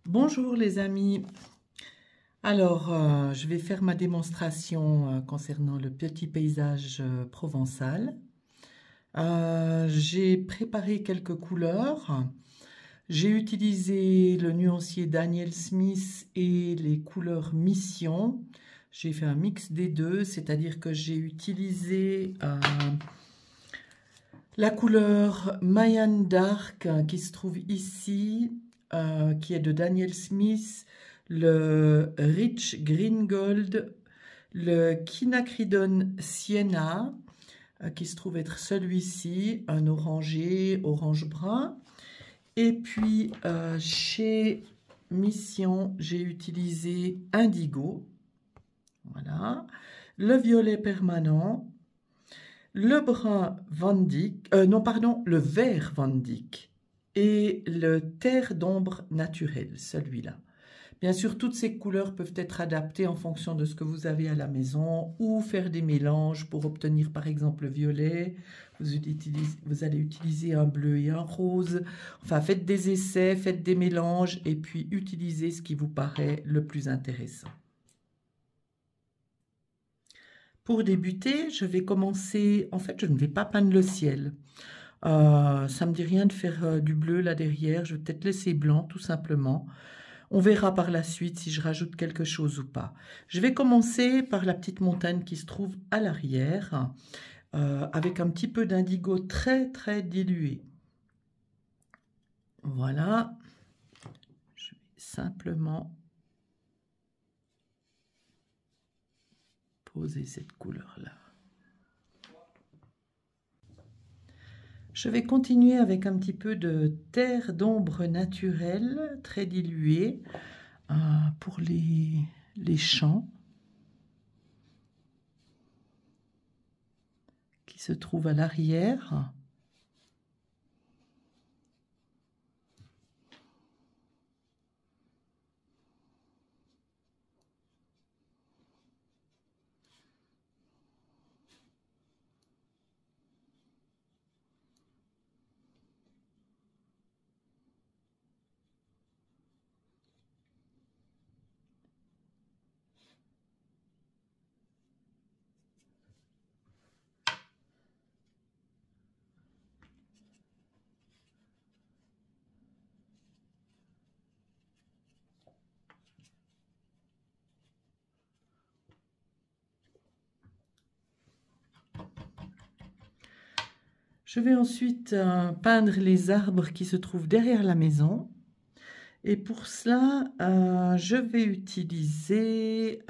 Bonjour les amis. Alors, je vais faire ma démonstration concernant le petit paysage provençal. J'ai préparé quelques couleurs. J'ai utilisé le nuancier Daniel Smith et les couleurs Mission. J'ai fait un mix des deux, c'est-à-dire que j'ai utilisé la couleur Mayan Dark qui se trouve ici, qui est de Daniel Smith, le Rich Green Gold, le Quinacridone Sienna, qui se trouve être celui-ci, un orangé, orange brun. Et puis chez Mission, j'ai utilisé Indigo, voilà, le violet permanent, le brun Van Dyck, non pardon, le vert Van Dyck et le terre d'ombre naturel, celui-là. Bien sûr, toutes ces couleurs peuvent être adaptées en fonction de ce que vous avez à la maison ou faire des mélanges pour obtenir par exemple le violet. Vous allez utiliser un bleu et un rose. Enfin, faites des essais, faites des mélanges et puis utilisez ce qui vous paraît le plus intéressant. Pour débuter, je vais commencer, en fait, je ne vais pas peindre le ciel. Ça ne me dit rien de faire du bleu là derrière, je vais peut-être laisser blanc tout simplement. On verra par la suite si je rajoute quelque chose ou pas. Je vais commencer par la petite montagne qui se trouve à l'arrière, avec un petit peu d'indigo très très dilué. Voilà, je vais simplement poser cette couleur-là. Je vais continuer avec un petit peu de terre d'ombre naturelle, très diluée, pour les champs qui se trouvent à l'arrière. Je vais ensuite peindre les arbres qui se trouvent derrière la maison. Et pour cela, je vais utiliser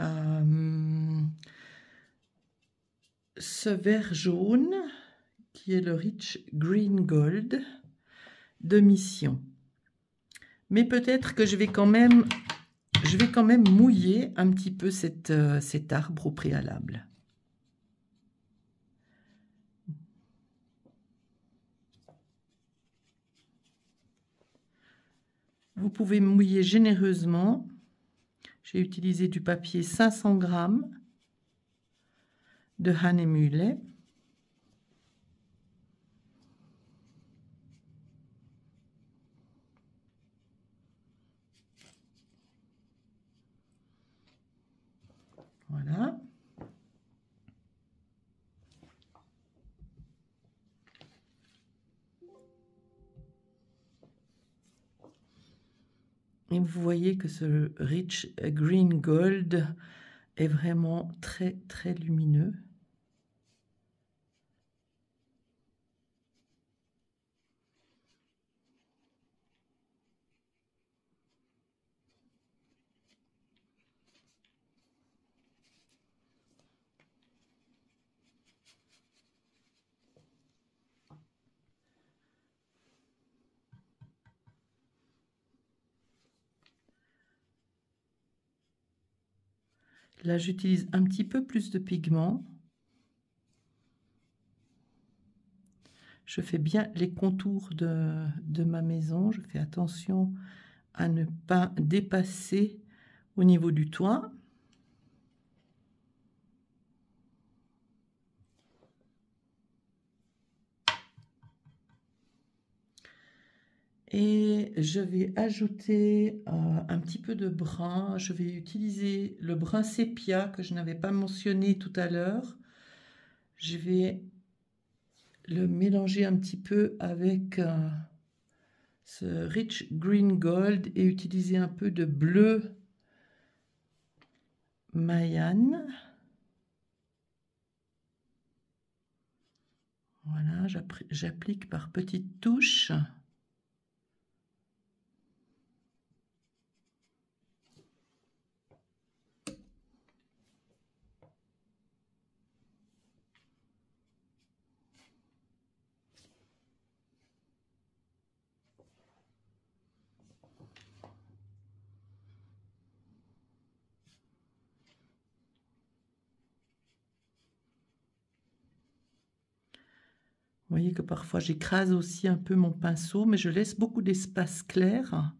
ce vert jaune qui est le Rich Green Gold de Mission. Mais peut-être que je vais quand même mouiller un petit peu cet arbre au préalable. Vous pouvez mouiller généreusement. J'ai utilisé du papier 500 g de Hahnemühle. Voilà. Et vous voyez que ce Rich Green Gold est vraiment très très lumineux. Là, j'utilise un petit peu plus de pigment. Je fais bien les contours de ma maison. Je fais attention à ne pas dépasser au niveau du toit. Et je vais ajouter un petit peu de brun. Je vais utiliser le brun sépia que je n'avais pas mentionné tout à l'heure. Je vais le mélanger un petit peu avec ce Rich Green Gold et utiliser un peu de bleu Mayan. Voilà, j'applique par petites touches. Vous voyez que parfois j'écrase aussi un peu mon pinceau, mais je laisse beaucoup d'espace clair.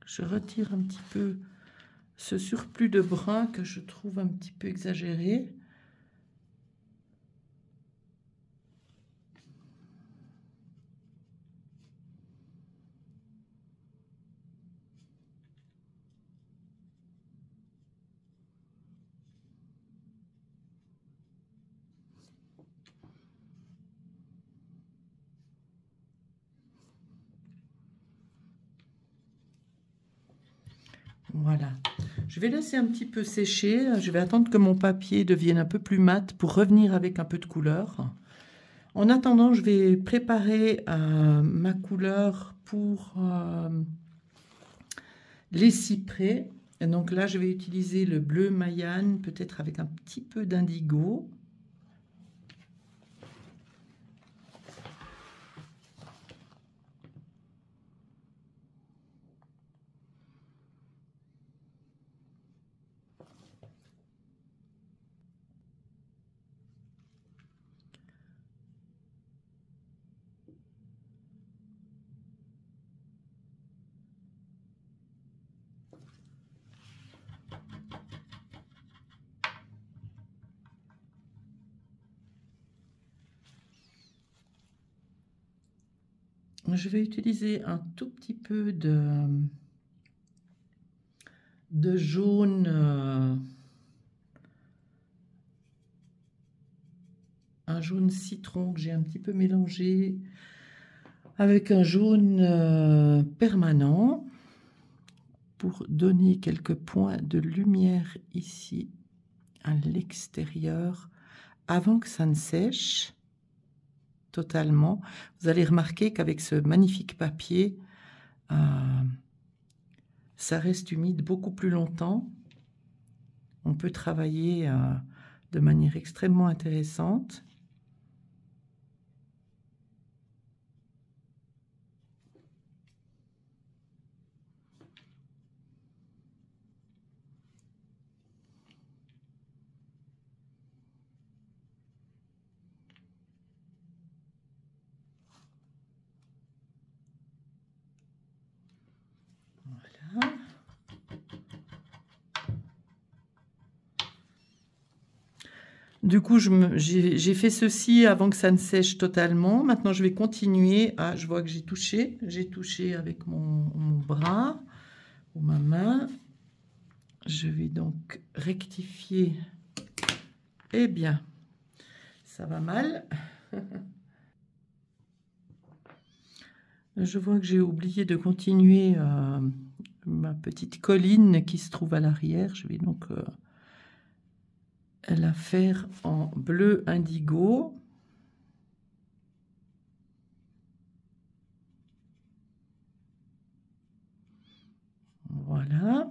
Je retire un petit peu ce surplus de brun que je trouve un petit peu exagéré. Voilà, je vais laisser un petit peu sécher. Je vais attendre que mon papier devienne un peu plus mat pour revenir avec un peu de couleur. En attendant, je vais préparer ma couleur pour les cyprès. Et donc là, je vais utiliser le bleu Mayan, peut-être avec un petit peu d'indigo. Je vais utiliser un tout petit peu de jaune, un jaune citron que j'ai un petit peu mélangé avec un jaune permanent pour donner quelques points de lumière ici à l'extérieur avant que ça ne sèche totalement. Vous allez remarquer qu'avec ce magnifique papier, ça reste humide beaucoup plus longtemps. On peut travailler de manière extrêmement intéressante. Voilà. Du coup, j'ai fait ceci avant que ça ne sèche totalement. Maintenant, je vais continuer. Ah, je vois que j'ai touché. J'ai touché avec mon bras ou ma main. Je vais donc rectifier. Eh bien, ça va mal. Je vois que j'ai oublié de continuer ma petite colline qui se trouve à l'arrière. Je vais donc la faire en bleu indigo. Voilà.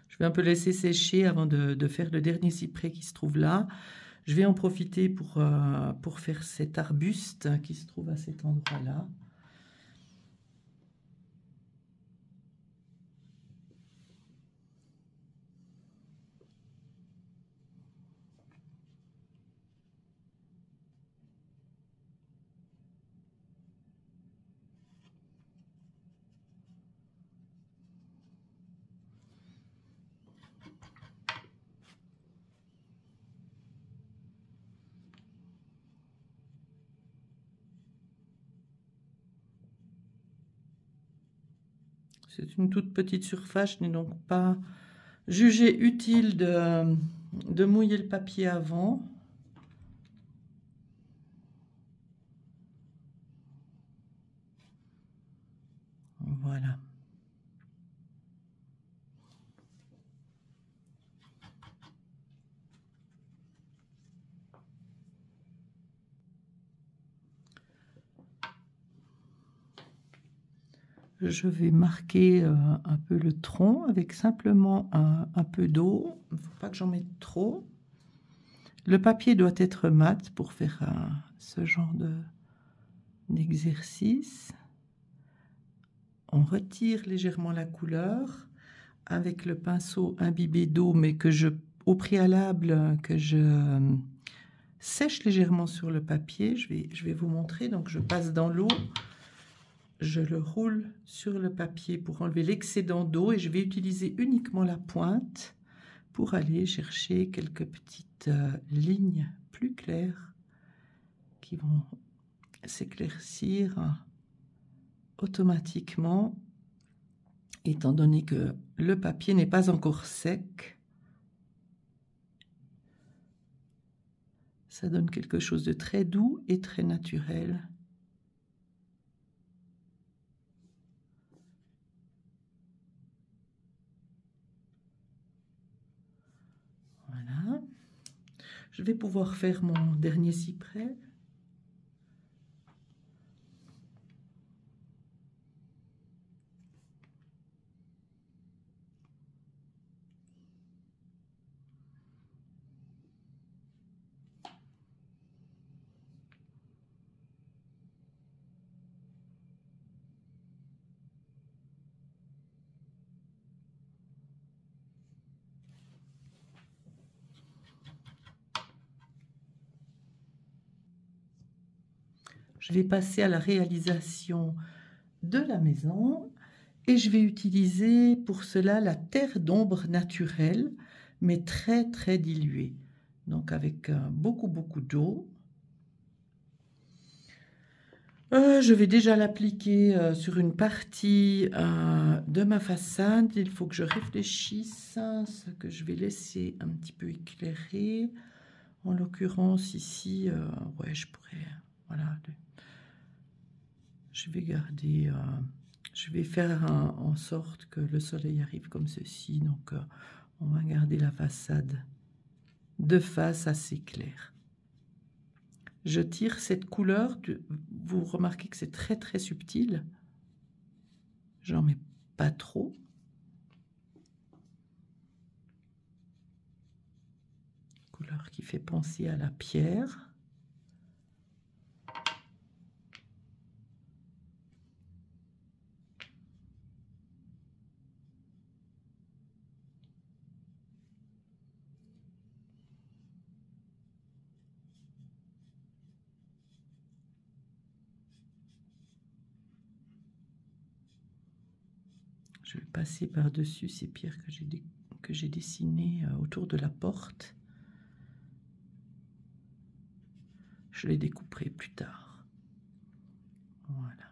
Je vais un peu laisser sécher avant de faire le dernier cyprès qui se trouve là. Je vais en profiter pour faire cet arbuste qui se trouve à cet endroit-là. C'est une toute petite surface, je n'ai donc pas jugé utile de mouiller le papier avant. Voilà. Je vais marquer un peu le tronc avec simplement un peu d'eau. Il ne faut pas que j'en mette trop. Le papier doit être mat pour faire ce genre d'exercice. On retire légèrement la couleur avec le pinceau imbibé d'eau, mais au préalable, que je sèche légèrement sur le papier. Je vais vous montrer. Donc, je passe dans l'eau. Je le roule sur le papier pour enlever l'excédent d'eau et je vais utiliser uniquement la pointe pour aller chercher quelques petites lignes plus claires qui vont s'éclaircir automatiquement, étant donné que le papier n'est pas encore sec. Ça donne quelque chose de très doux et très naturel. Voilà. Je vais pouvoir faire mon dernier cyprès. Je vais passer à la réalisation de la maison et je vais utiliser pour cela la terre d'ombre naturelle, mais très très diluée. Donc avec beaucoup d'eau. Je vais déjà l'appliquer sur une partie de ma façade. Il faut que je réfléchisse à ce que je vais laisser un petit peu éclairé. En l'occurrence ici, ouais, je pourrais, voilà. Je vais garder, je vais faire en sorte que le soleil arrive comme ceci. Donc, on va garder la façade de face assez claire. Je tire cette couleur, vous remarquez que c'est très très subtil. J'en mets pas trop. Couleur qui fait penser à la pierre. Je vais passer par-dessus ces pierres que j'ai dessinées autour de la porte. Je les découperai plus tard. Voilà.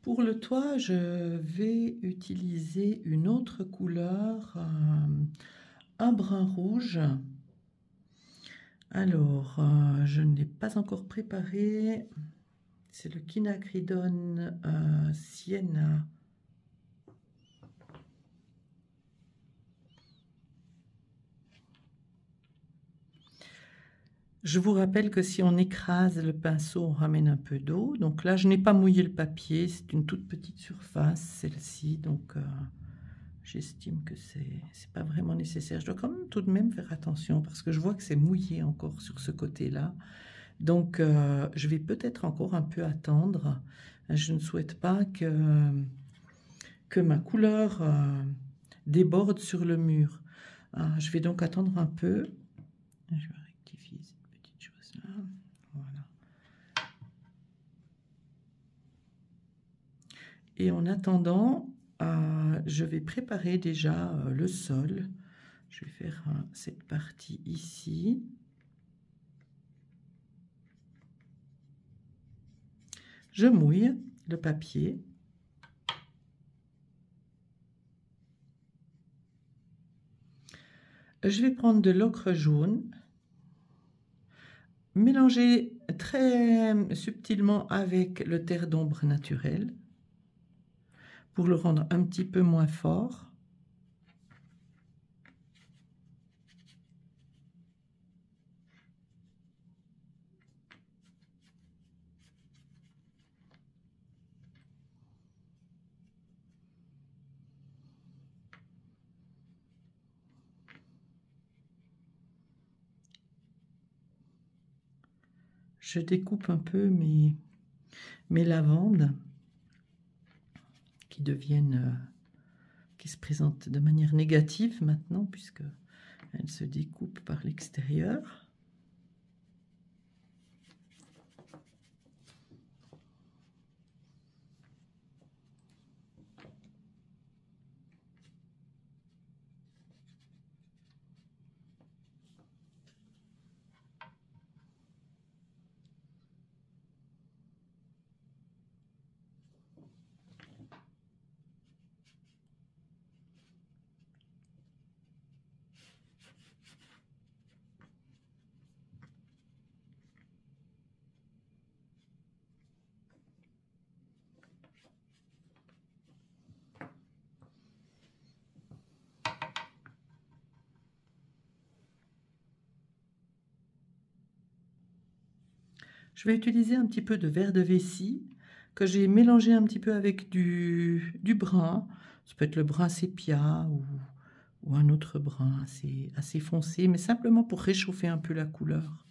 Pour le toit, je vais utiliser une autre couleur, un brun rouge. Alors, je ne l'ai pas encore préparé. C'est le Quinacridone Sienna. Je vous rappelle que si on écrase le pinceau, on ramène un peu d'eau. Donc là, je n'ai pas mouillé le papier. C'est une toute petite surface, celle-ci. Donc, j'estime que c'est pas vraiment nécessaire. Je dois quand même tout de même faire attention parce que je vois que c'est mouillé encore sur ce côté-là. Donc, je vais peut-être encore un peu attendre. Je ne souhaite pas que ma couleur déborde sur le mur. Je vais donc attendre un peu. Je vais rectifier cette petite chose-là. Voilà. Et en attendant, je vais préparer déjà le sol. Je vais faire cette partie ici. Je mouille le papier. Je vais prendre de l'ocre jaune, mélanger très subtilement avec le terre d'ombre naturel pour le rendre un petit peu moins fort. Je découpe un peu mes lavandes qui se présentent de manière négative maintenant, puisque elles se découpent par l'extérieur. Je vais utiliser un petit peu de verre de vessie que j'ai mélangé un petit peu avec du brun. Ça peut être le brun sépia ou un autre brun assez foncé, mais simplement pour réchauffer un peu la couleur.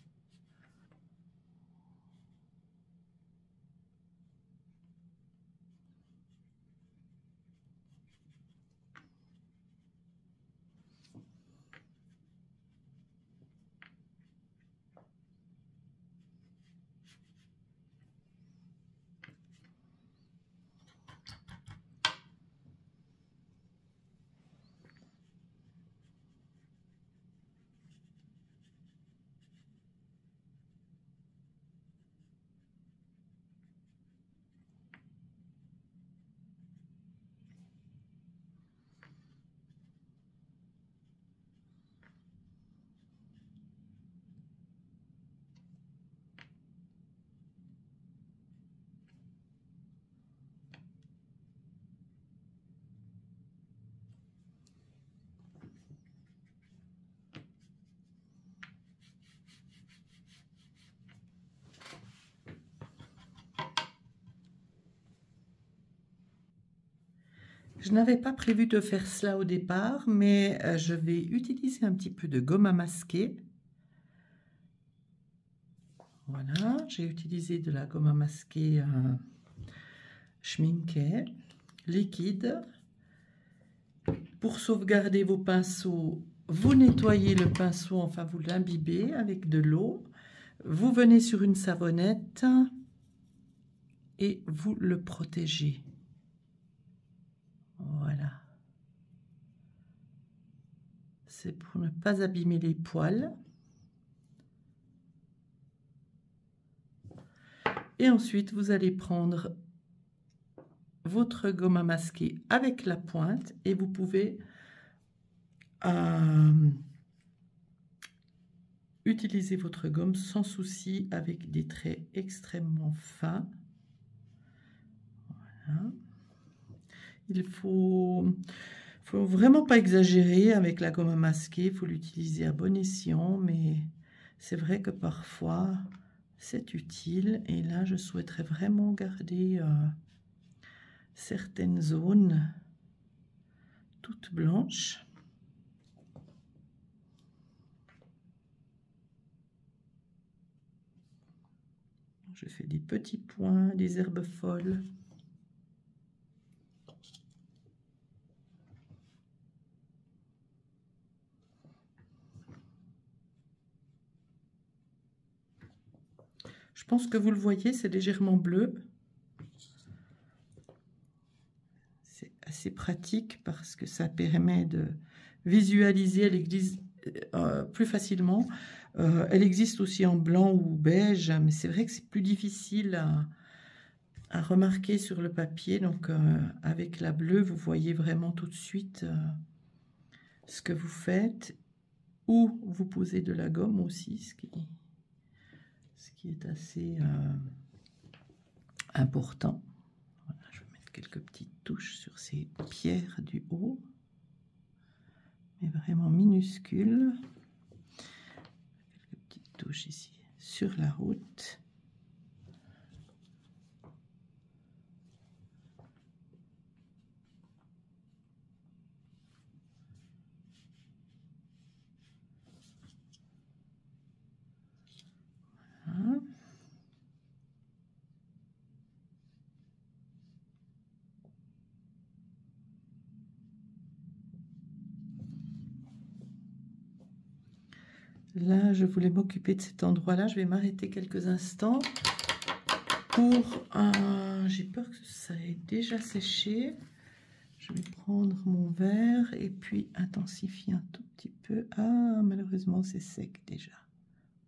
Je n'avais pas prévu de faire cela au départ, mais je vais utiliser un petit peu de gomme à masquer. Voilà, j'ai utilisé de la gomme à masquer Schminke liquide. Pour sauvegarder vos pinceaux, vous nettoyez le pinceau, enfin vous l'imbibez avec de l'eau. Vous venez sur une savonnette et vous le protégez. Voilà. C'est pour ne pas abîmer les poils. Et ensuite, vous allez prendre votre gomme à masquer avec la pointe et vous pouvez utiliser votre gomme sans souci avec des traits extrêmement fins. Voilà. Il faut vraiment pas exagérer avec la gomme à masquer, il faut l'utiliser à bon escient, mais c'est vrai que parfois c'est utile. Et là, je souhaiterais vraiment garder certaines zones toutes blanches. Je fais des petits points, des herbes folles. Je pense que vous le voyez, c'est légèrement bleu. C'est assez pratique parce que ça permet de visualiser. Elle existe plus facilement. Elle existe aussi en blanc ou beige, mais c'est vrai que c'est plus difficile à remarquer sur le papier. Donc avec la bleue, vous voyez vraiment tout de suite ce que vous faites, ou vous posez de la gomme aussi, ce qui est assez important. Voilà, je vais mettre quelques petites touches sur ces pierres du haut, mais vraiment minuscules. Quelques petites touches ici sur la route. Voilà. Là, je voulais m'occuper de cet endroit-là. Je vais m'arrêter quelques instants pour... j'ai peur que ça ait déjà séché. Je vais prendre mon verre et puis intensifier un tout petit peu. Ah, malheureusement, c'est sec déjà.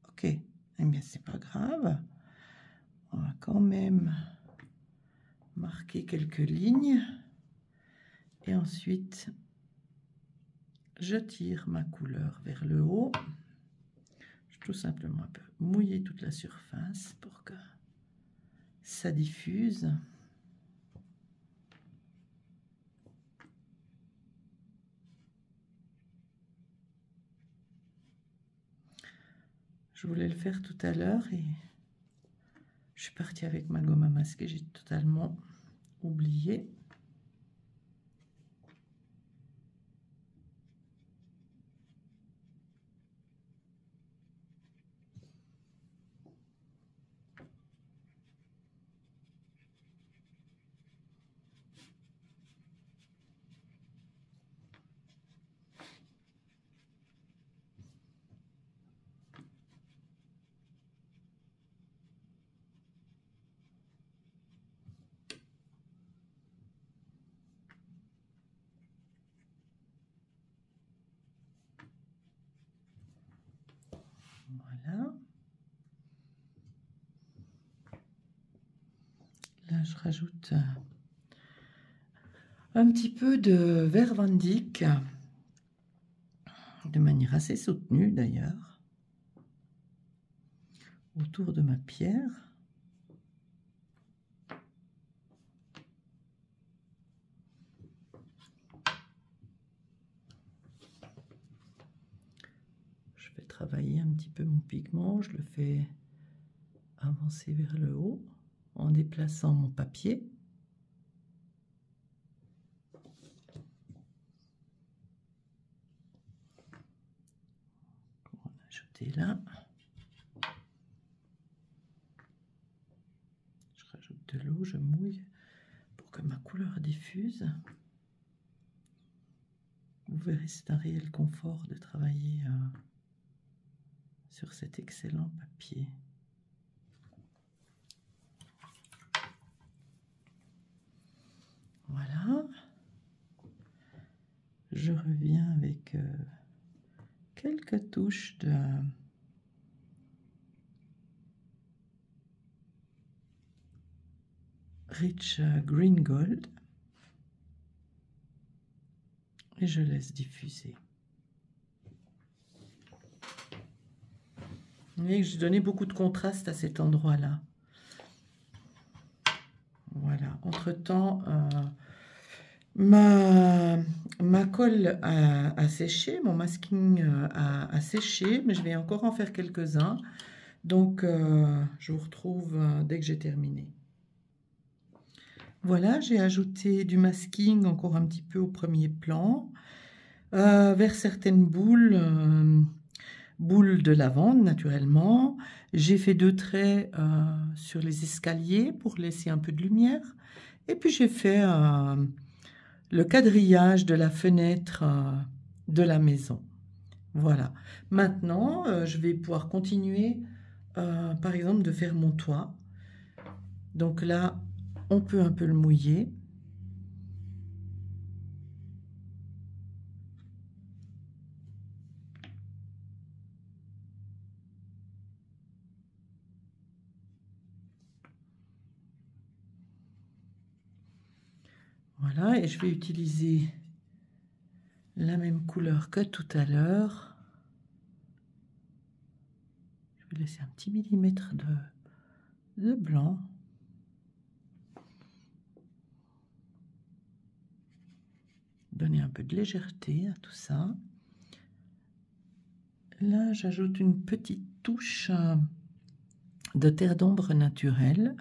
Ok, eh bien, c'est pas grave. On va quand même marquer quelques lignes. Et ensuite, je tire ma couleur vers le haut. Je vais tout simplement un peu mouiller toute la surface pour que ça diffuse. Je voulais le faire tout à l'heure et je suis partie avec ma gomme à masquer, j'ai totalement oublié. Voilà. Là, je rajoute un petit peu de vert Van Dyck, de manière assez soutenue d'ailleurs, autour de ma pierre. Je vais travailler un petit peu mon pigment, je le fais avancer vers le haut en déplaçant mon papier. On va ajouter là. Je rajoute de l'eau, je mouille pour que ma couleur diffuse. Vous verrez, c'est un réel confort de travailler sur cet excellent papier. Voilà. Je reviens avec quelques touches de Rich Green Gold. Et je laisse diffuser. Vous voyez que j'ai donné beaucoup de contraste à cet endroit-là. Voilà. Entre-temps, ma colle a séché, mon masking a séché, mais je vais encore en faire quelques-uns. Donc, je vous retrouve dès que j'ai terminé. Voilà, j'ai ajouté du masking encore un petit peu au premier plan, vers certaines boules, boules de lavande naturellement. J'ai fait 2 traits sur les escaliers pour laisser un peu de lumière. Et puis j'ai fait le quadrillage de la fenêtre de la maison. Voilà. Maintenant, je vais pouvoir continuer, par exemple, de faire mon toit. Donc là, on peut un peu le mouiller. Voilà, et je vais utiliser la même couleur que tout à l'heure. Je vais laisser un petit millimètre de blanc. Donner un peu de légèreté à tout ça. Là, j'ajoute une petite touche de terre d'ombre naturelle.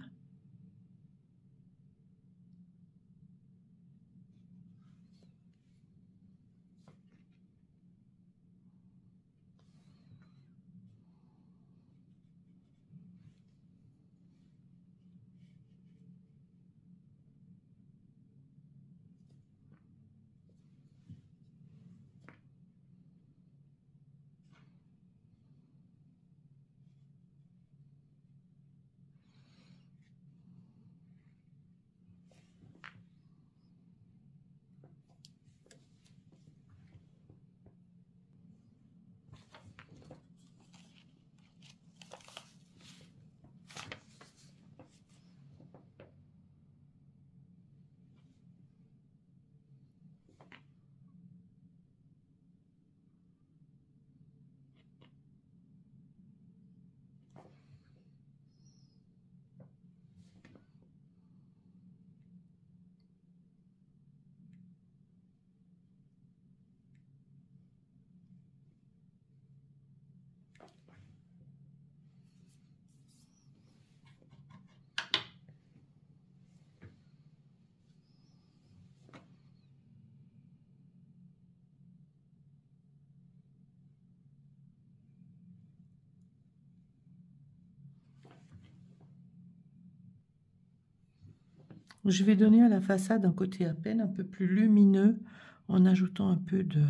Je vais donner à la façade un côté à peine un peu plus lumineux en ajoutant un peu de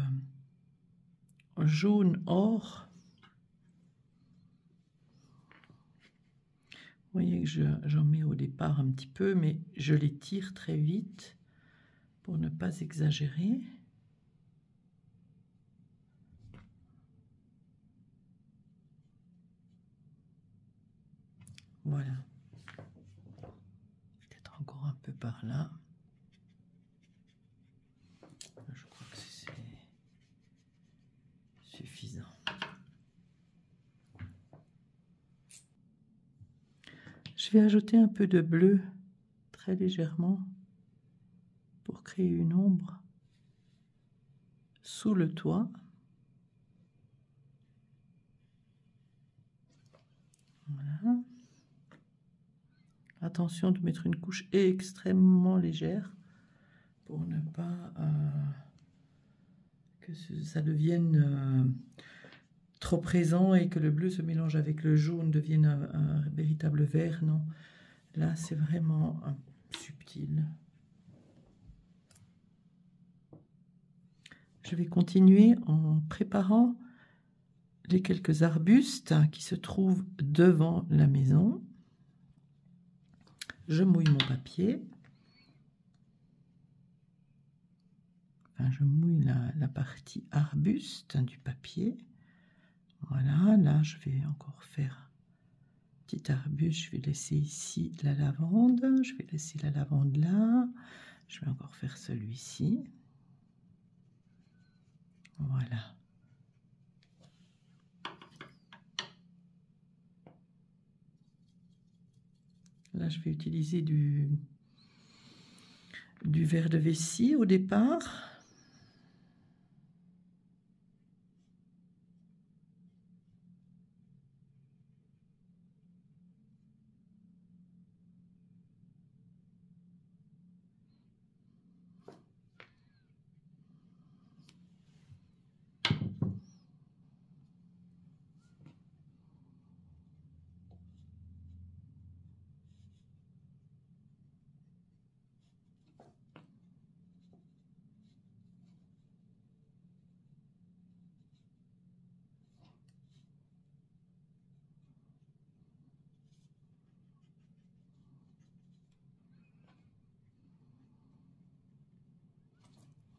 jaune or. Vous voyez que j'en mets au départ un petit peu, mais je les tire très vite pour ne pas exagérer. Voilà. Peut-être encore un peu par là. Je crois que c'est suffisant. Je vais ajouter un peu de bleu, très légèrement, pour créer une ombre sous le toit. Voilà. Attention de mettre une couche extrêmement légère pour ne pas que ça devienne trop présent et que le bleu se mélange avec le jaune, devienne un véritable vert. Non, là c'est vraiment subtil. Je vais continuer en préparant les quelques arbustes qui se trouvent devant la maison. Je mouille mon papier. Enfin, je mouille la partie arbuste du papier. Voilà, là je vais encore faire un petit arbuste. Je vais laisser ici la lavande. Je vais laisser la lavande là. Je vais encore faire celui-ci. Voilà. Là, je vais utiliser du verre de vessie au départ.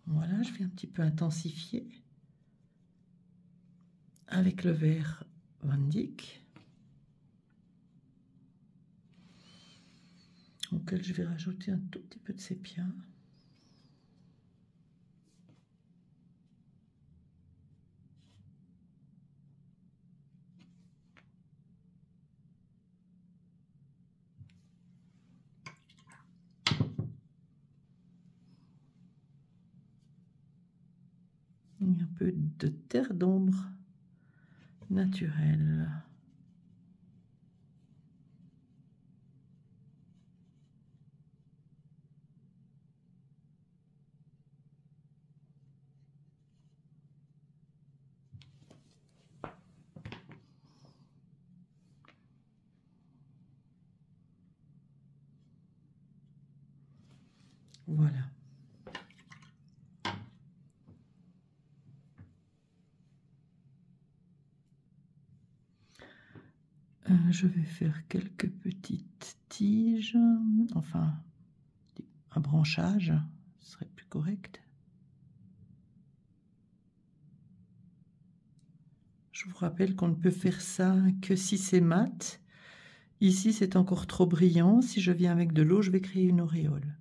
Voilà, je vais un petit peu intensifier avec le verre Van Dyck, auquel je vais rajouter un tout petit peu de sépia. Et un peu de terre d'ombre naturelle. Voilà. Je vais faire quelques petites tiges, enfin un branchage, ce serait plus correct. Je vous rappelle qu'on ne peut faire ça que si c'est mat. Ici, c'est encore trop brillant. Si je viens avec de l'eau, je vais créer une auréole.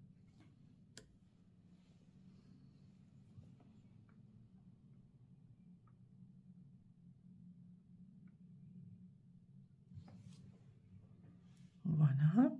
Voilà.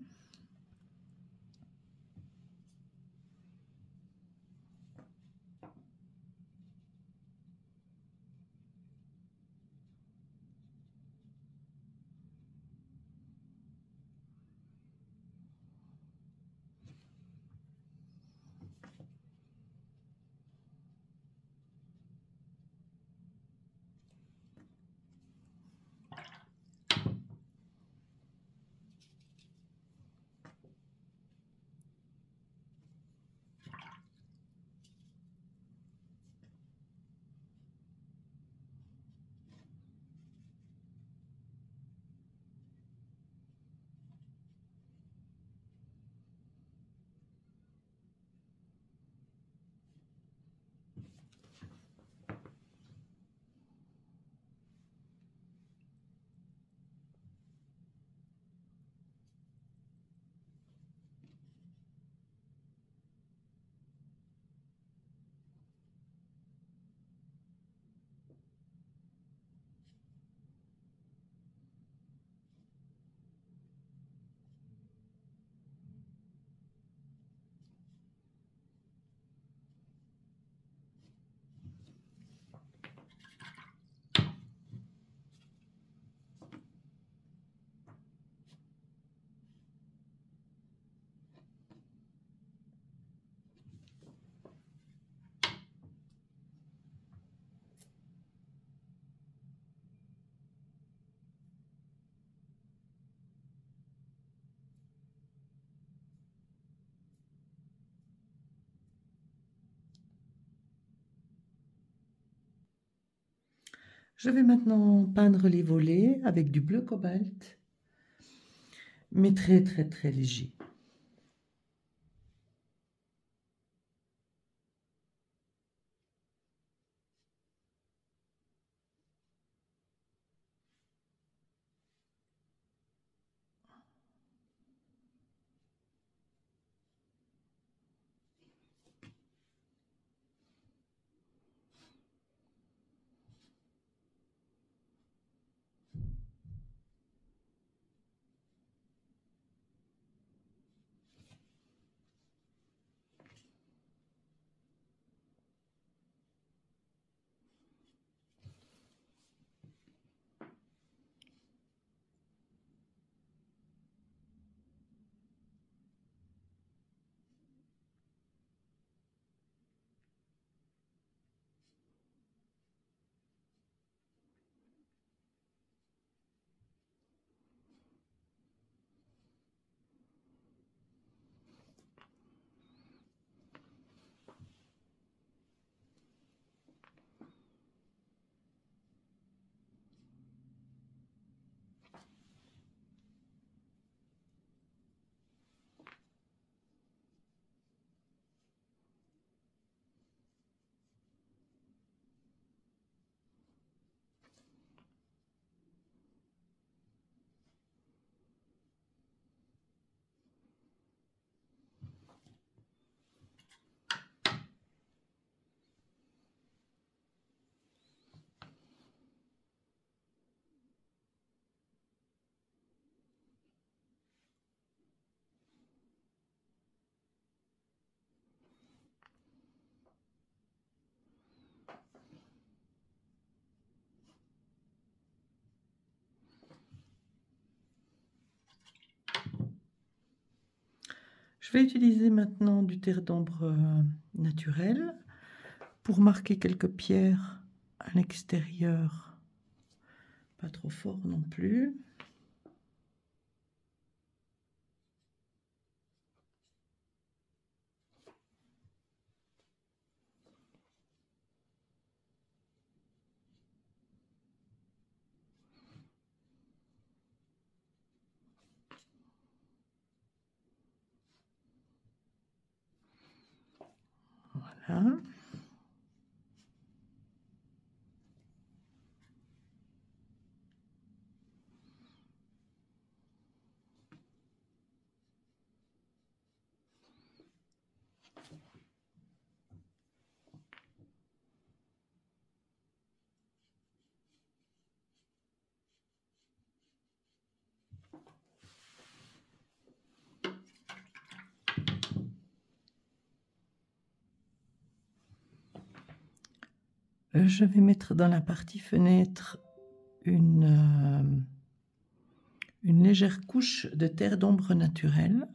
Je vais maintenant peindre les volets avec du bleu cobalt, mais très très très léger. Je vais utiliser maintenant du terre d'ombre naturel pour marquer quelques pierres à l'extérieur, pas trop fort non plus. Voilà. Je vais mettre dans la partie fenêtre une légère couche de terre d'ombre naturelle.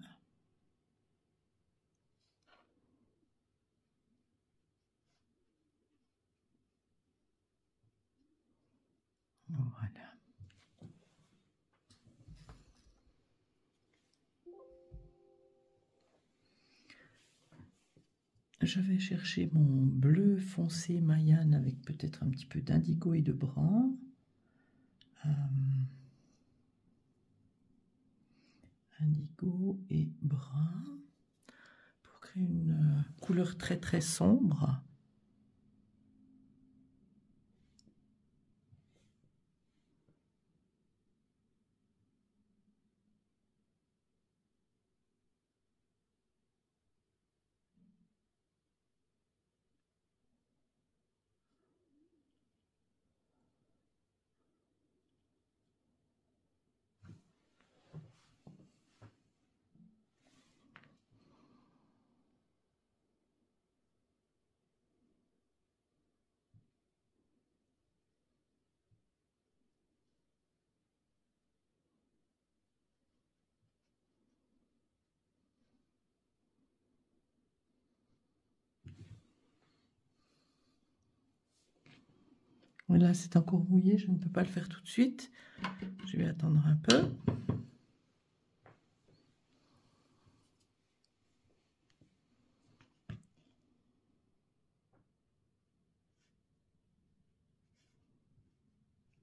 Voilà. Je vais chercher mon bleu foncé Mayan avec peut-être un petit peu d'indigo et de brun. Indigo et brun pour créer une couleur très très sombre. Voilà, c'est encore mouillé, je ne peux pas le faire tout de suite. Je vais attendre un peu.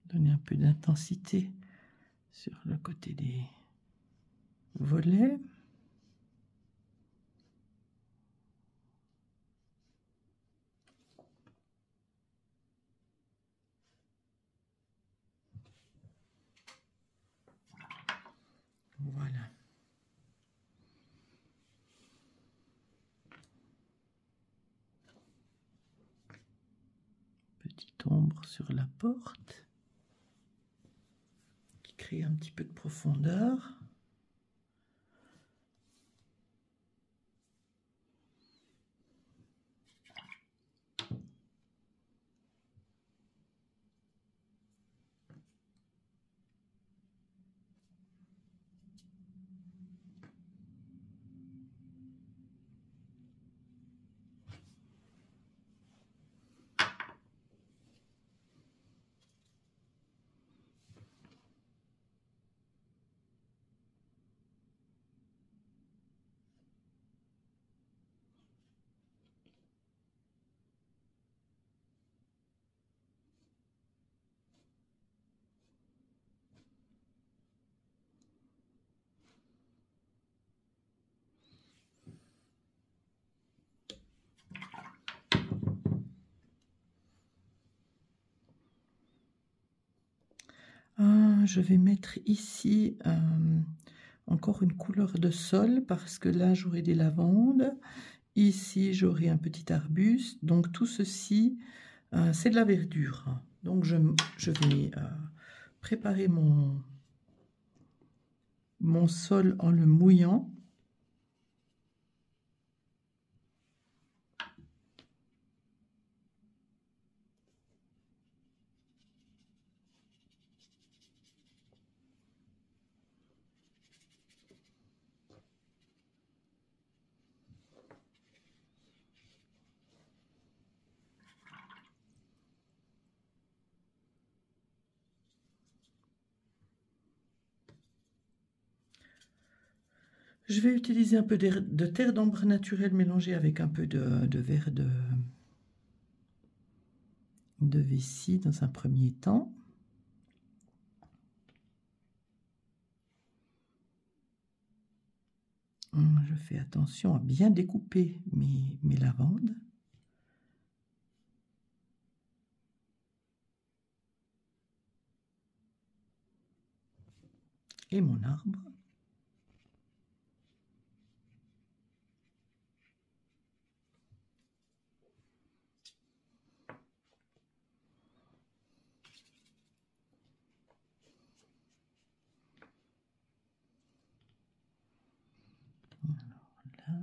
Donner un peu d'intensité sur le côté des volets. Voilà. Petite ombre sur la porte qui crée un petit peu de profondeur. Je vais mettre ici encore une couleur de sol parce que là j'aurai des lavandes. Ici j'aurai un petit arbuste. Donc tout ceci, c'est de la verdure. Donc je vais préparer mon sol en le mouillant. Je vais utiliser un peu de terre d'ambre naturelle mélangée avec un peu de verre de vessie dans un premier temps. Je fais attention à bien découper mes lavandes. Et mon arbre. Alors là.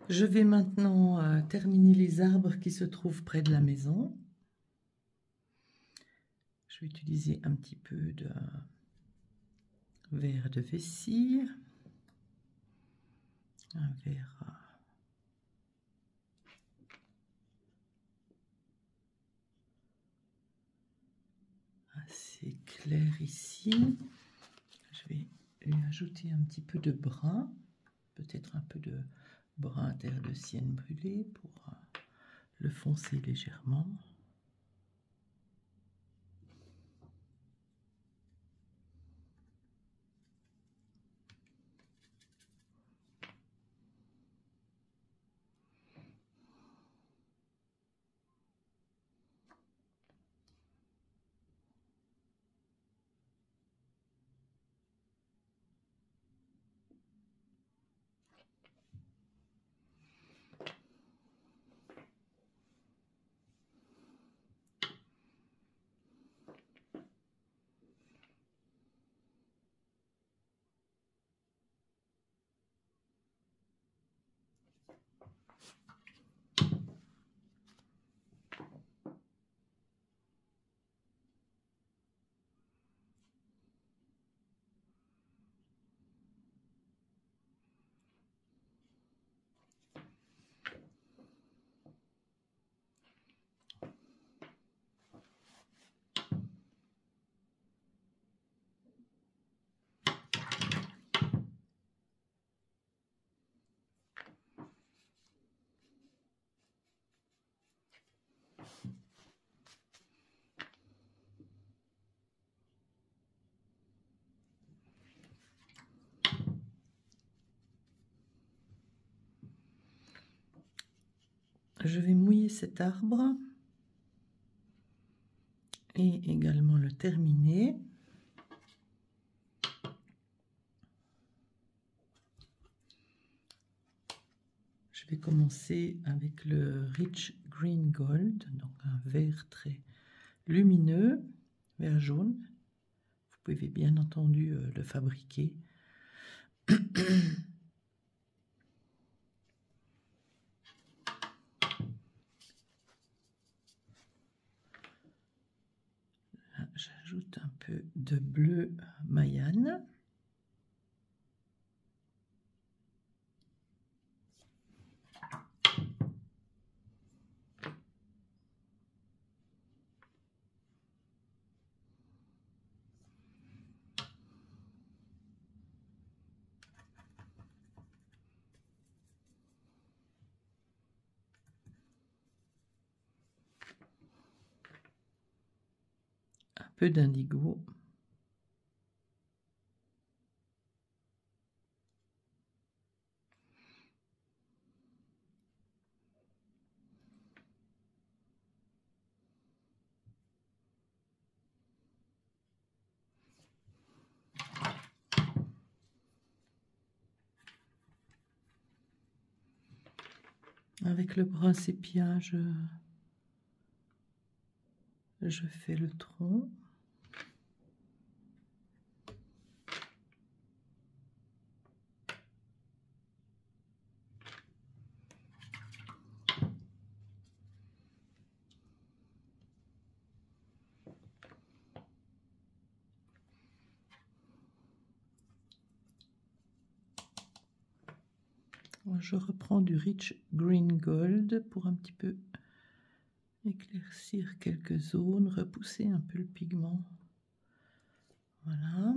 Je vais maintenant terminer les arbres qui se trouvent près de la maison. Je vais utiliser un petit peu de verre de vessie, un verre assez clair ici. Je vais lui ajouter un petit peu de brun, peut-être un peu de brun terre de sienne brûlée pour le foncer légèrement. Je vais mouiller cet arbre et également le terminer. Je vais commencer avec le Rich Green Gold, donc un vert très lumineux, vert jaune. Vous pouvez bien entendu le fabriquer. J'ajoute un peu de bleu Mayenne. Un peu d'indigo. Avec le brun sépia, je fais le tronc. Je reprends du Rich Green Gold pour un petit peu éclaircir quelques zones, repousser un peu le pigment. Voilà.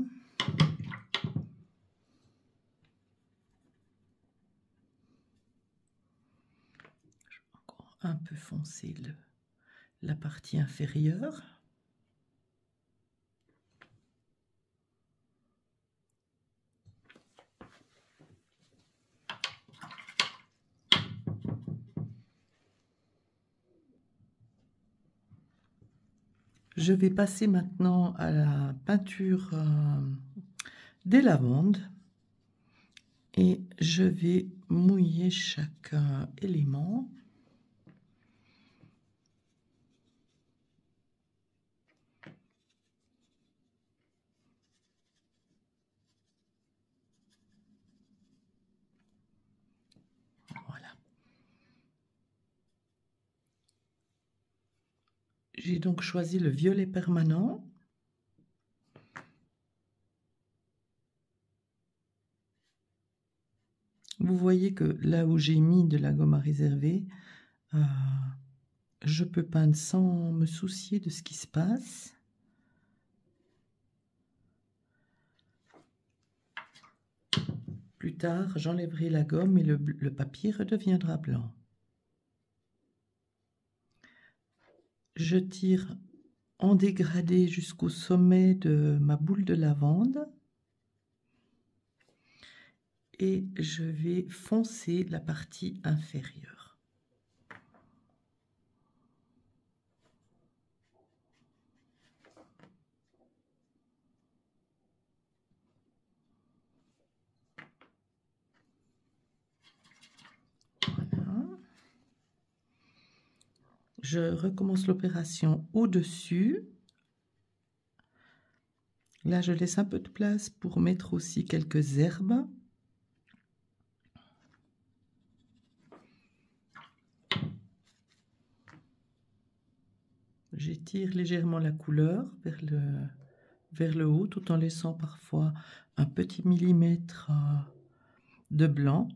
Je vais encore un peu foncer la partie inférieure. Je vais passer maintenant à la peinture des lavandes et je vais mouiller chaque élément. Voilà. J'ai donc choisi le violet permanent. Vous voyez que là où j'ai mis de la gomme à réserver, je peux peindre sans me soucier de ce qui se passe. Plus tard, j'enlèverai la gomme et le papier redeviendra blanc. Je tire en dégradé jusqu'au sommet de ma boule de lavande. Et je vais foncer la partie inférieure. Voilà. Je recommence l'opération au-dessus. Là, je laisse un peu de place pour mettre aussi quelques herbes. J'étire légèrement la couleur vers le haut, tout en laissant parfois un petit millimètre de blanc.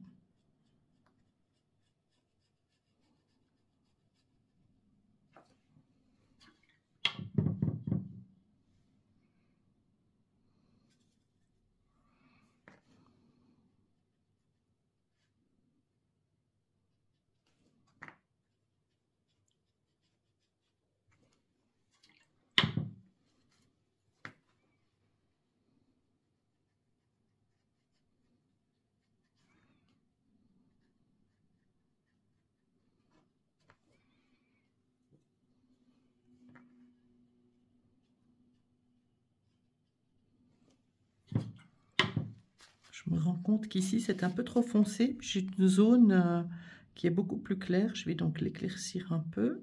Je me rends compte qu'ici, c'est un peu trop foncé. J'ai une zone qui est beaucoup plus claire. Je vais donc l'éclaircir un peu.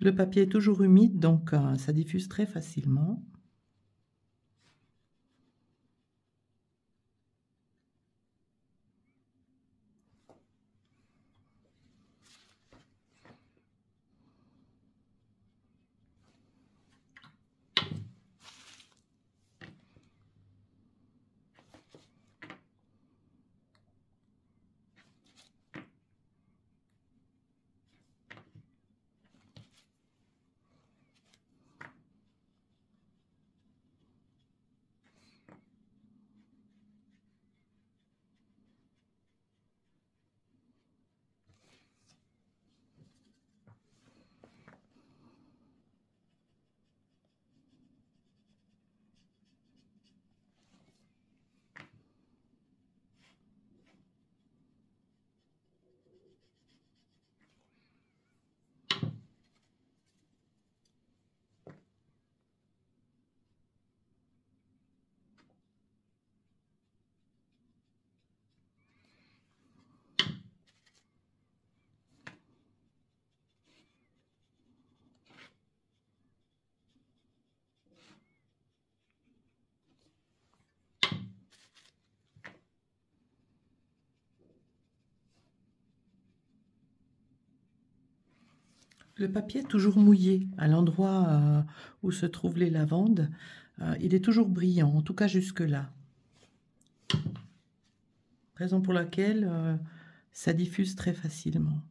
Le papier est toujours humide, donc ça diffuse très facilement. Le papier est toujours mouillé à l'endroit où se trouvent les lavandes. Il est toujours brillant, en tout cas jusque-là. Raison pour laquelle ça diffuse très facilement.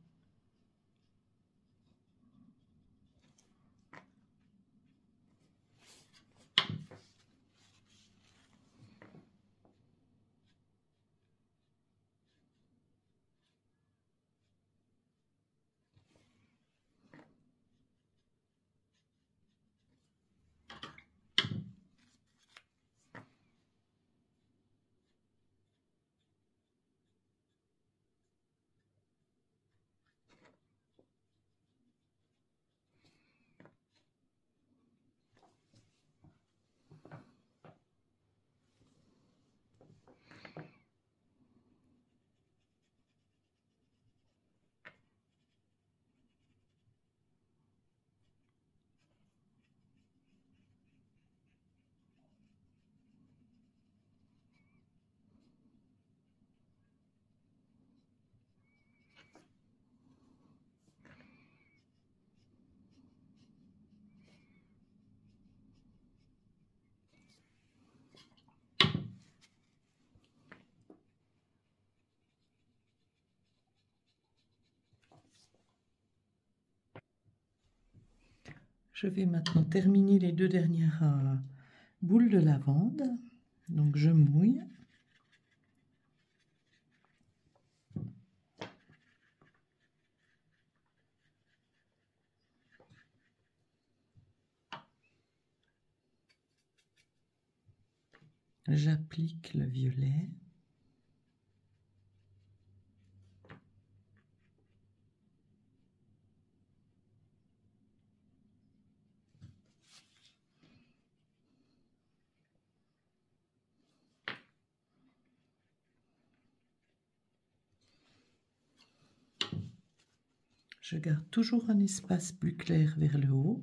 Je vais maintenant terminer les 2 dernières boules de lavande. Donc je mouille. J'applique le violet. Je garde toujours un espace plus clair vers le haut.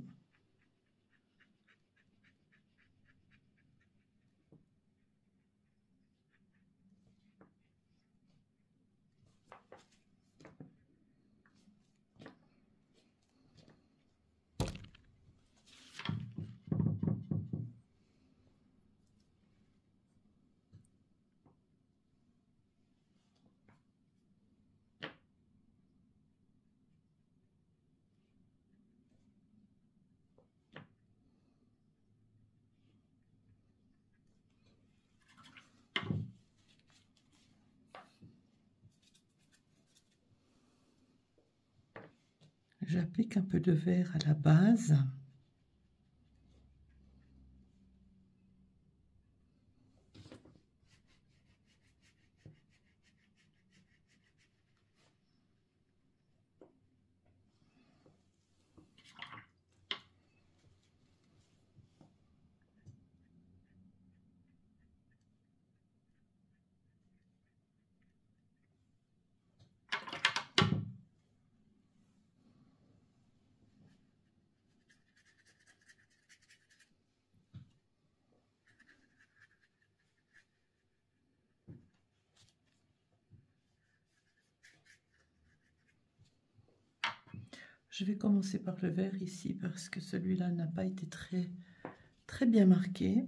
J'applique un peu de vert à la base. Je vais commencer par le vert ici parce que celui-là n'a pas été très bien marqué.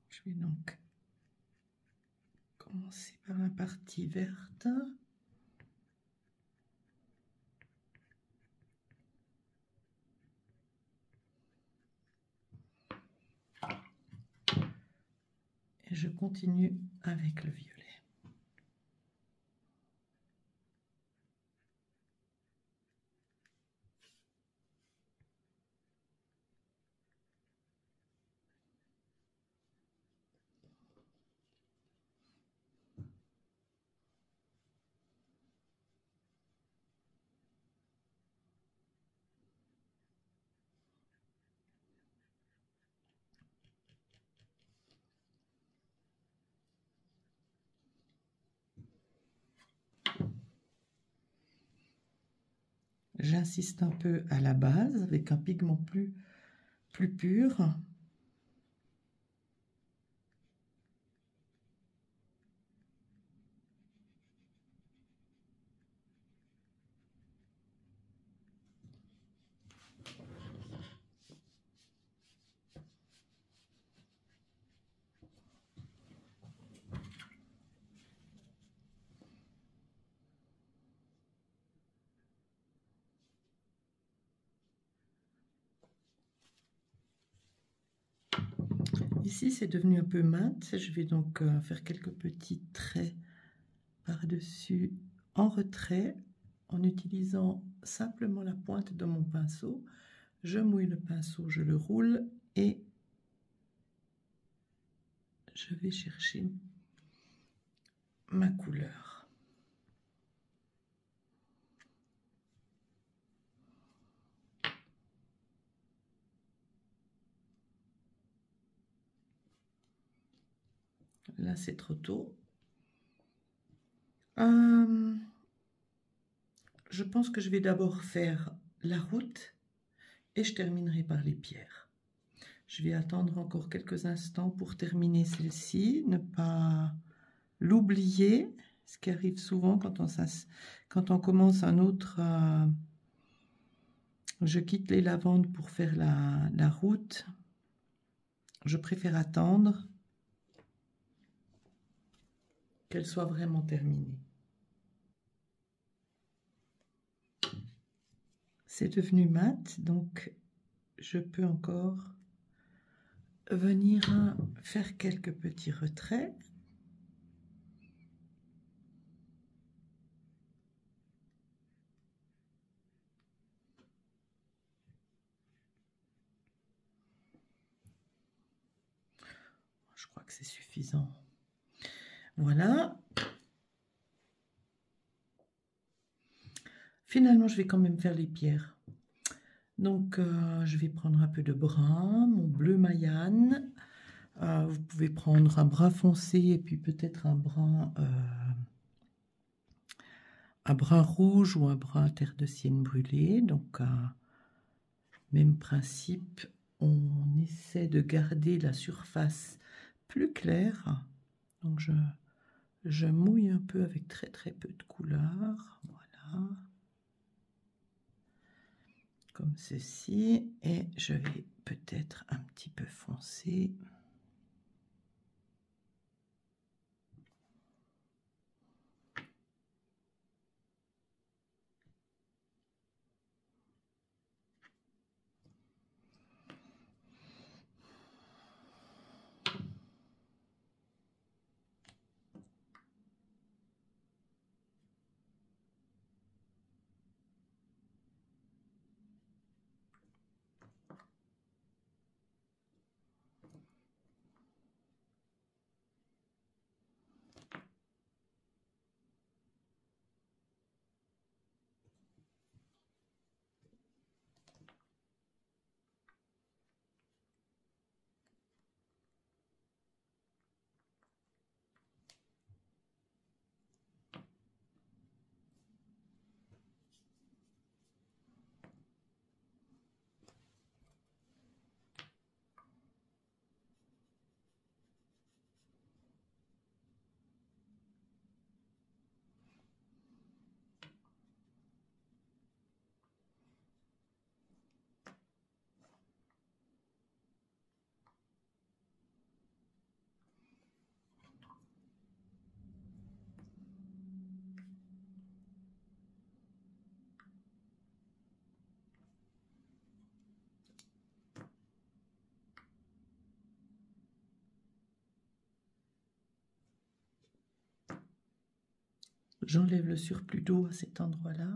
Je vais donc commencer par la partie verte. Et je continue avec le violet. J'insiste un peu à la base avec un pigment plus pur. Ici, c'est devenu un peu mat. Je vais donc faire quelques petits traits par-dessus en retrait en utilisant simplement la pointe de mon pinceau. Je mouille le pinceau, je le roule et je vais chercher ma couleur. Là, c'est trop tôt. Je pense que je vais d'abord faire la route et je terminerai par les pierres. Je vais attendre encore quelques instants pour terminer celle-ci, ne pas l'oublier, ce qui arrive souvent quand on commence un autre. Je quitte les lavandes pour faire la route. Je préfère attendre qu'elle soit vraiment terminée. C'est devenu mat, donc je peux encore venir faire quelques petits retraits. Je crois que c'est suffisant. Voilà. Finalement, je vais quand même faire les pierres. Donc, je vais prendre un peu de brun, mon bleu Mayenne. Vous pouvez prendre un brun foncé et puis peut-être un brun rouge ou un brun terre de sienne brûlée. Donc, même principe, on essaie de garder la surface plus claire. Donc, je mouille un peu avec très très peu de couleur. Voilà. Comme ceci. Et je vais peut-être un petit peu foncer. J'enlève le surplus d'eau à cet endroit-là.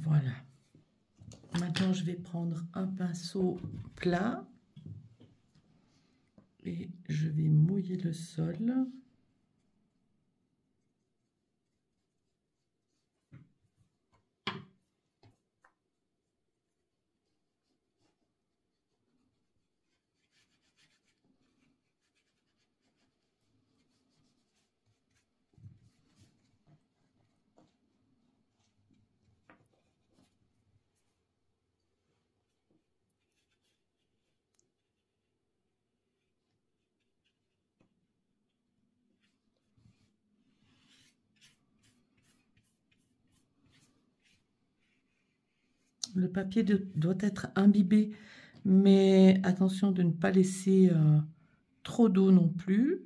Voilà. Maintenant, je vais prendre un pinceau plat et je vais mouiller le sol. Le papier doit être imbibé, mais attention de ne pas laisser trop d'eau non plus.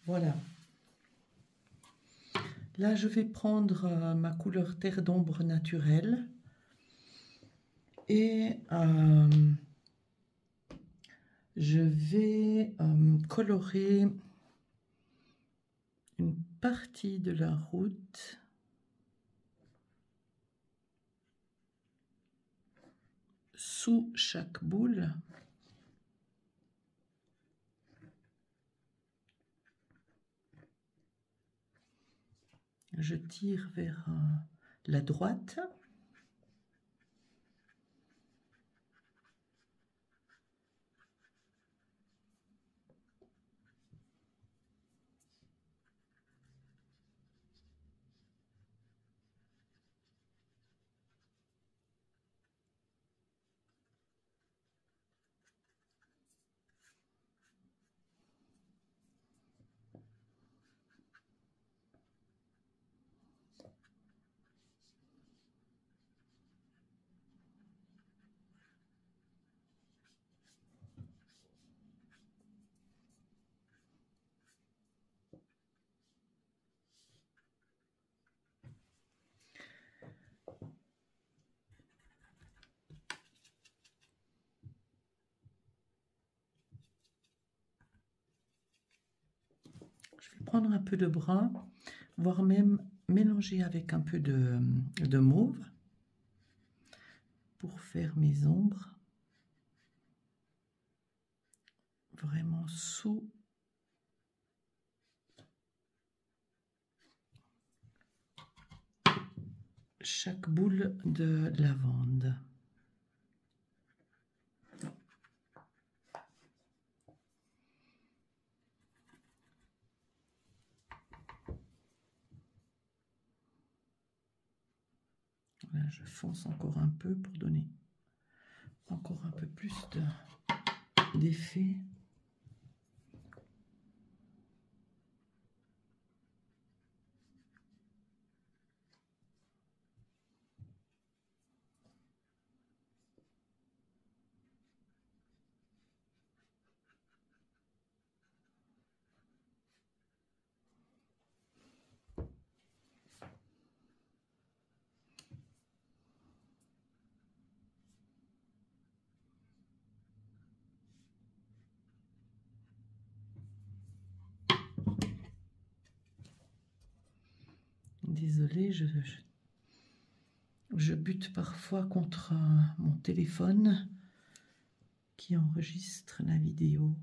Voilà. Là, je vais prendre ma couleur terre d'ombre naturelle et je vais colorer une partie de la route sous chaque boule. Je tire vers la droite. Je vais prendre un peu de brun, voire même mélanger avec un peu de mauve pour faire mes ombres. Vraiment sous chaque boule de lavande. Là, je fonce encore un peu pour donner encore un peu plus d'effet. Désolée, je bute parfois contre mon téléphone qui enregistre la vidéo.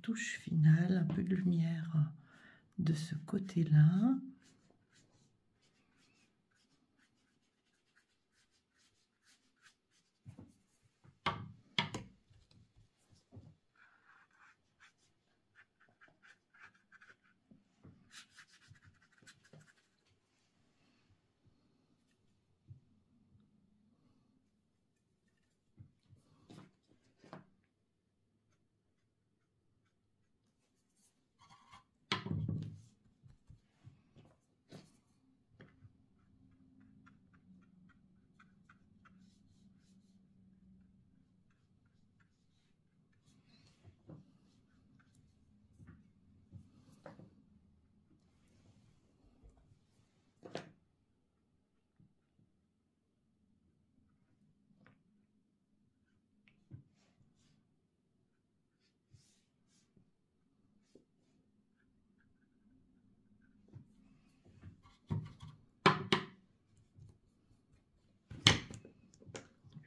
touche finale, un peu de lumière de ce côté-là.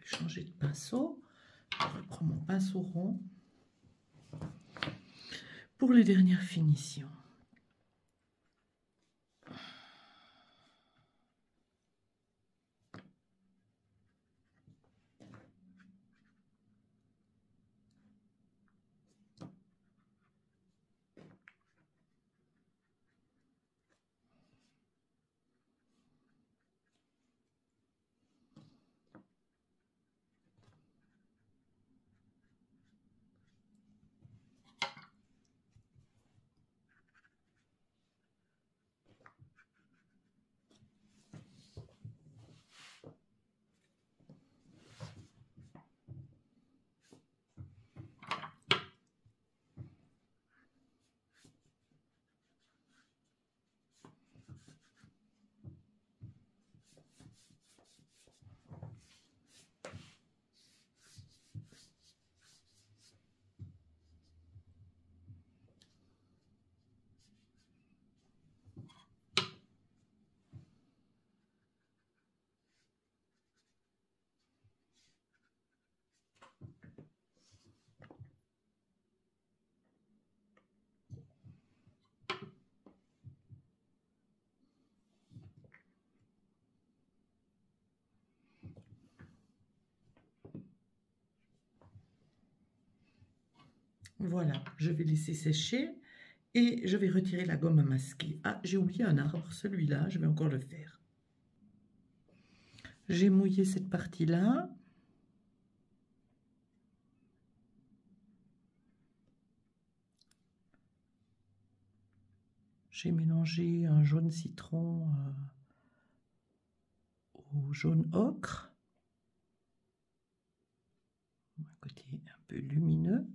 Changer de pinceau, je reprends mon pinceau rond pour les dernières finitions. Voilà, je vais laisser sécher et je vais retirer la gomme à masquer. Ah, j'ai oublié un arbre, celui-là, je vais encore le faire. J'ai mouillé cette partie-là. J'ai mélangé un jaune citron au jaune ocre. Un côté un peu lumineux.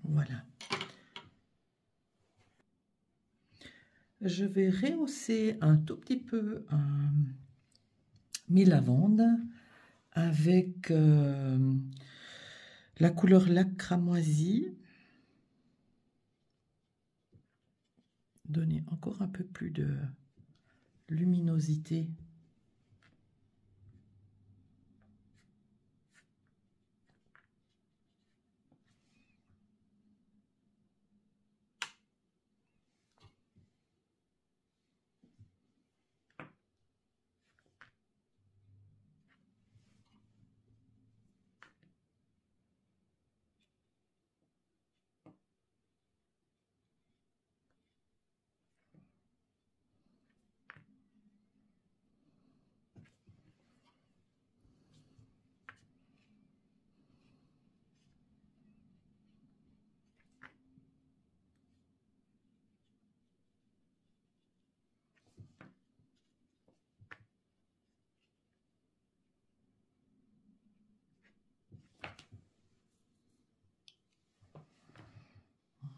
Voilà. Je vais rehausser un tout petit peu mes lavandes avec la couleur lac cramoisi. Donner encore un peu plus de luminosité.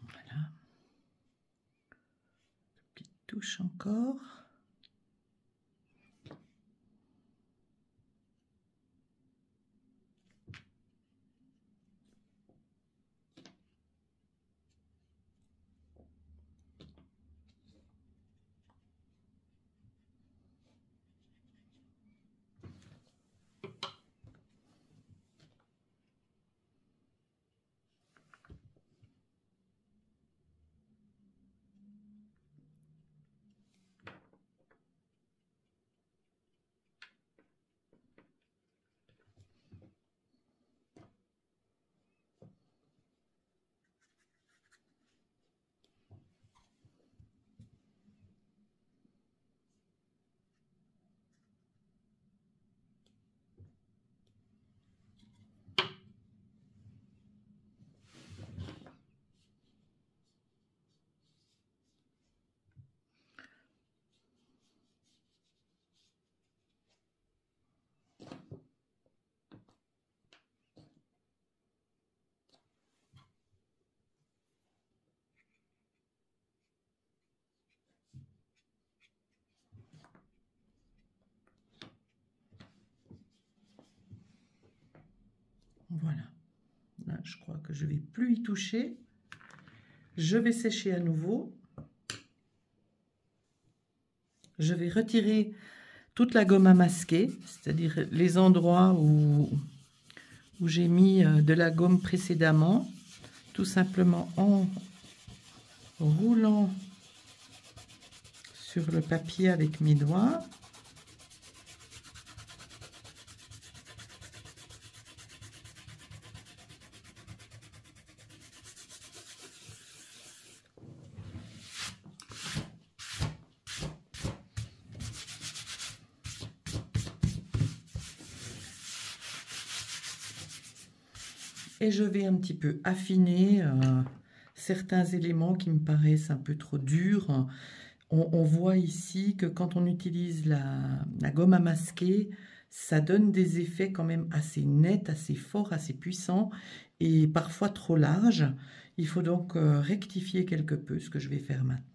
Voilà. Petite touche encore. Voilà. Là, je crois que je ne vais plus y toucher. Je vais sécher à nouveau. Je vais retirer toute la gomme à masquer, c'est-à-dire les endroits où j'ai mis de la gomme précédemment, tout simplement en roulant sur le papier avec mes doigts. Et je vais un petit peu affiner certains éléments qui me paraissent un peu trop durs. On voit ici que quand on utilise la gomme à masquer, ça donne des effets quand même assez nets, assez forts, assez puissants et parfois trop larges. Il faut donc rectifier quelque peu, ce que je vais faire maintenant.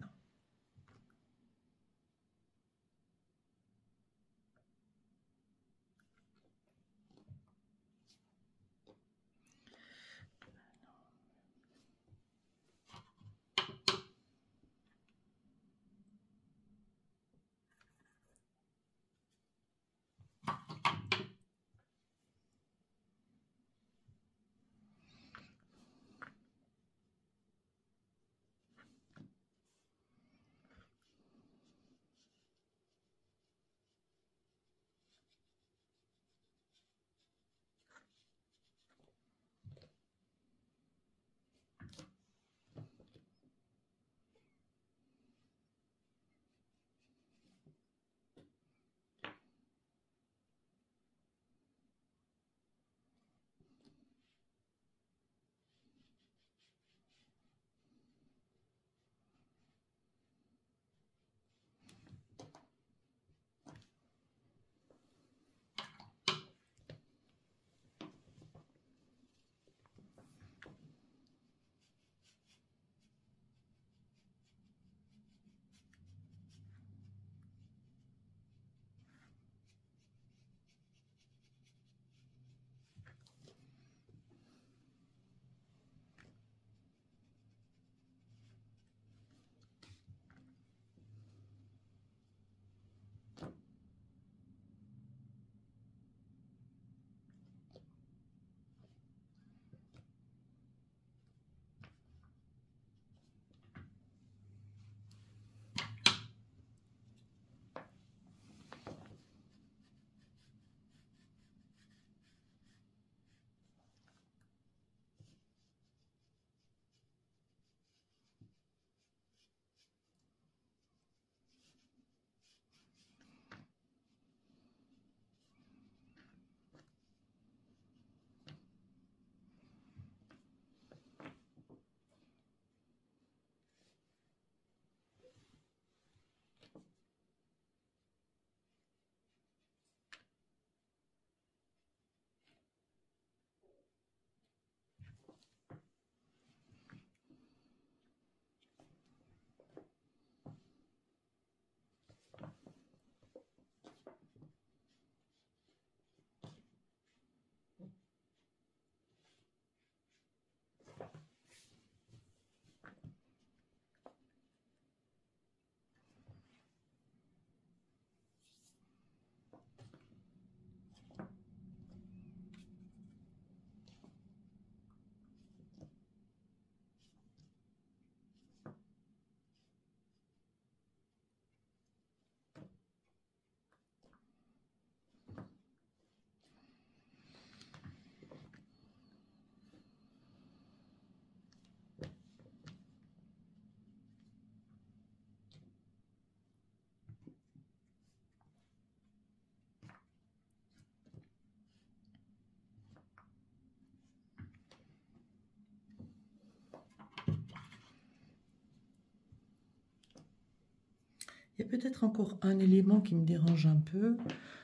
Il y a peut-être encore un élément qui me dérange un peu.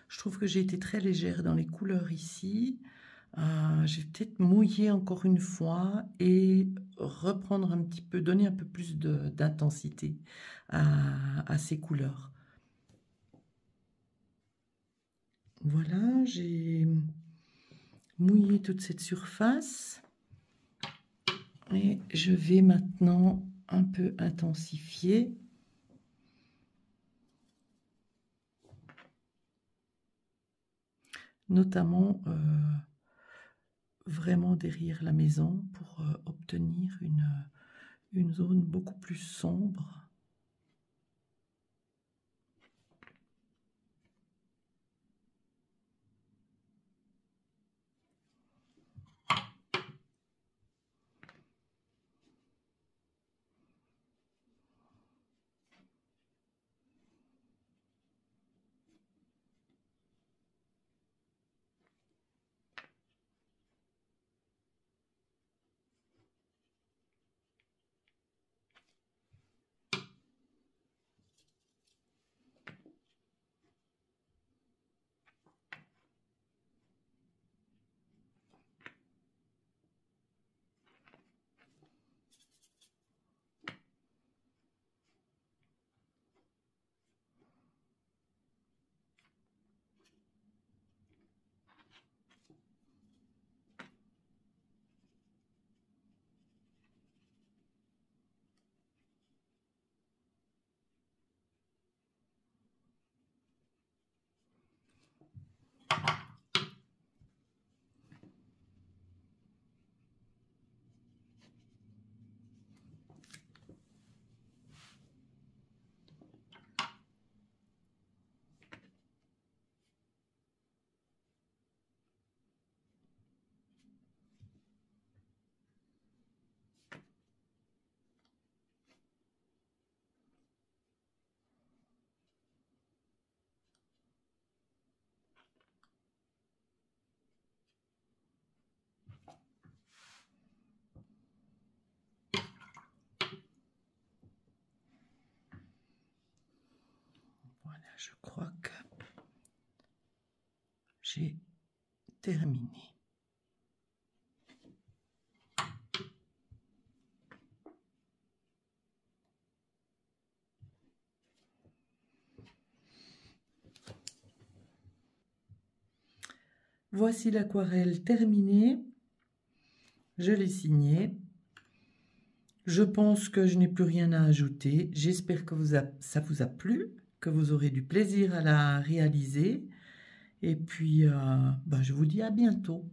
Je trouve que j'ai été très légère dans les couleurs ici. Je vais peut-être mouiller encore une fois et reprendre un petit peu, donner un peu plus d'intensité à ces couleurs. Voilà, j'ai mouillé toute cette surface et je vais maintenant un peu intensifier. Notamment vraiment derrière la maison pour obtenir une zone beaucoup plus sombre. Voilà, je crois que j'ai terminé. Voici l'aquarelle terminée. Je l'ai signée. Je pense que je n'ai plus rien à ajouter. J'espère que ça vous a plu, que vous aurez du plaisir à la réaliser. Et puis, je vous dis à bientôt.